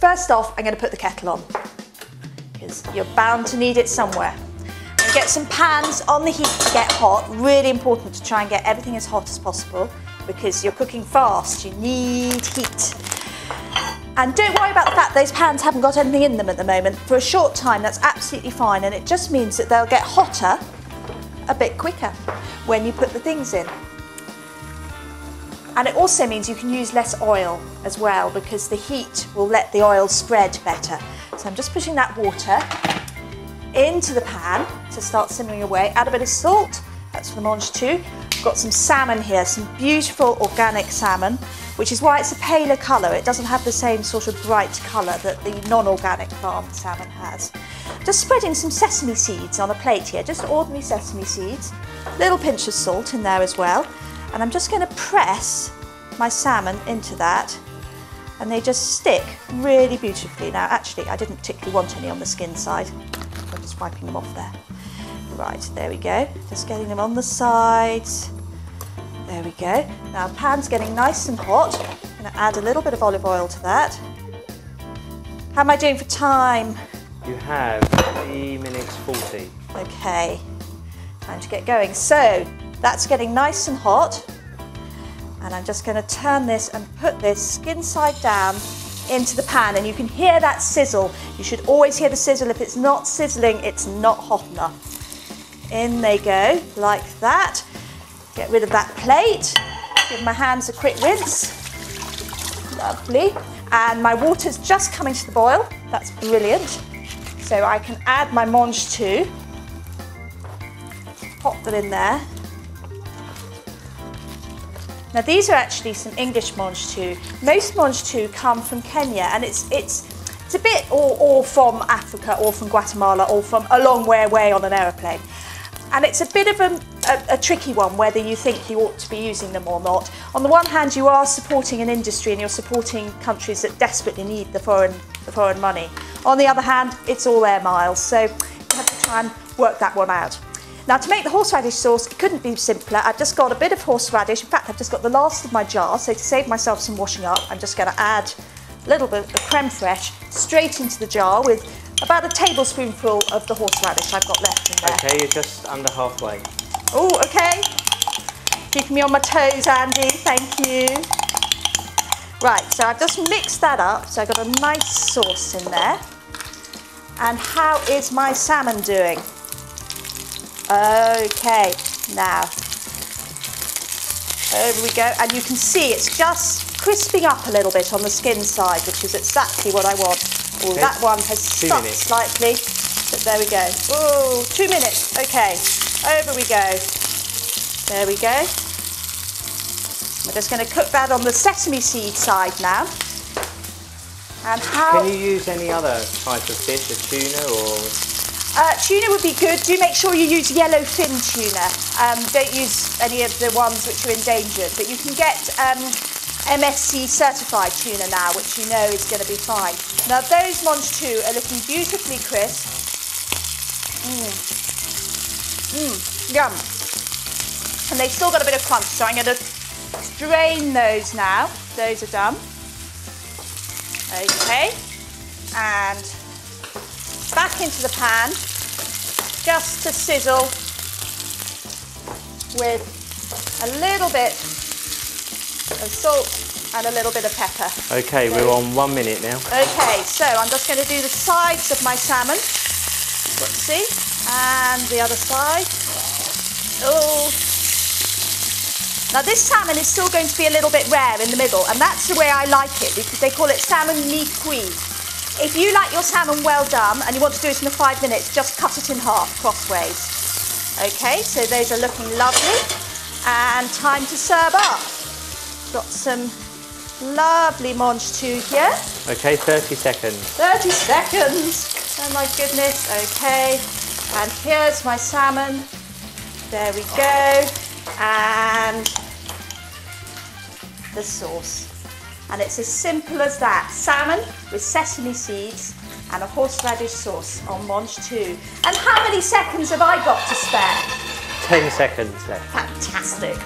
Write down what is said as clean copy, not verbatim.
first off, I'm going to put the kettle on because you're bound to need it somewhere. And get some pans on the heat to get hot. Really important to try and get everything as hot as possible because you're cooking fast. You need heat. And don't worry about the fact those pans haven't got anything in them at the moment. For a short time, that's absolutely fine, and it just means that they'll get hotter a bit quicker when you put the things in. And it also means you can use less oil as well because the heat will let the oil spread better. So I'm just putting that water into the pan to start simmering away. Add a bit of salt, that's for the mange tout. I've got some salmon here, some beautiful organic salmon, which is why it's a paler colour. It doesn't have the same sort of bright colour that the non-organic farmed salmon has. Just spreading some sesame seeds on a plate here, just ordinary sesame seeds. A little pinch of salt in there as well. And I'm just going to press my salmon into that, and they just stick really beautifully. Now actually I didn't particularly want any on the skin side, I'm just wiping them off there. Right, there we go, just getting them on the sides. There we go. Now the pan's getting nice and hot. I'm going to add a little bit of olive oil to that. How am I doing for time? You have 3 minutes 40. Okay, time to get going. So that's getting nice and hot, and I'm just going to turn this and put this skin side down into the pan, and you can hear that sizzle. You should always hear the sizzle. If it's not sizzling, it's not hot enough. In they go, like that. Get rid of that plate. Give my hands a quick rinse. Lovely. And my water's just coming to the boil. That's brilliant. So I can add my mange tout. Pop them in there. Now these are actually some English mange tout. Most mange tout come from Kenya, and it's a bit or from Africa or from Guatemala or from a long way away on an aeroplane. And it's a bit of a tricky one whether you think you ought to be using them or not. On the one hand, you are supporting an industry and you're supporting countries that desperately need the foreign money. On the other hand, it's all air miles, so you have to try and work that one out. Now to make the horseradish sauce, it couldn't be simpler. I've just got a bit of horseradish. In fact, I've just got the last of my jar, so to save myself some washing up, I'm just going to add a little bit of creme fraiche straight into the jar with about a tablespoonful of the horseradish I've got left in there. Okay, you're just under halfway. Oh, okay. Keeping me on my toes, Andy, thank you. Right, so I've just mixed that up, so I've got a nice sauce in there. And how is my salmon doing? Okay, now, over we go, and you can see it's just crisping up a little bit on the skin side, which is exactly what I want. Oh, okay. That one has stuck slightly, but there we go. Oh, 2 minutes, okay, over we go. There we go. We're just going to cook that on the sesame seed side now. And how... Can you use any other type of fish, a tuna or...? Tuna would be good. Do make sure you use yellowfin tuna. Don't use any of the ones which are endangered, but you can get MSC certified tuna now, which you know is going to be fine. Now those mange tout are looking beautifully crisp. Yum. And they've still got a bit of crunch, so I'm going to drain those now. Those are done. Okay. And back into the pan, just to sizzle with a little bit of salt and a little bit of pepper. Okay, we're on 1 minute now. Okay, so I'm just going to do the sides of my salmon. Whoopsie. And the other side. Oh. Now this salmon is still going to be a little bit rare in the middle, and that's the way I like it, because they call it salmon mi-cuit. If you like your salmon well done and you want to do it in 5 minutes, just cut it in half crossways. Okay, so those are looking lovely, and time to serve up. Got some lovely mange tout here. Okay, 30 seconds. 30 seconds. Oh my goodness. Okay, and here's my salmon. There we go, and the sauce. And it's as simple as that. Salmon with sesame seeds and a horseradish sauce on mange tout. And how many seconds have I got to spare? 10 seconds left. Fantastic.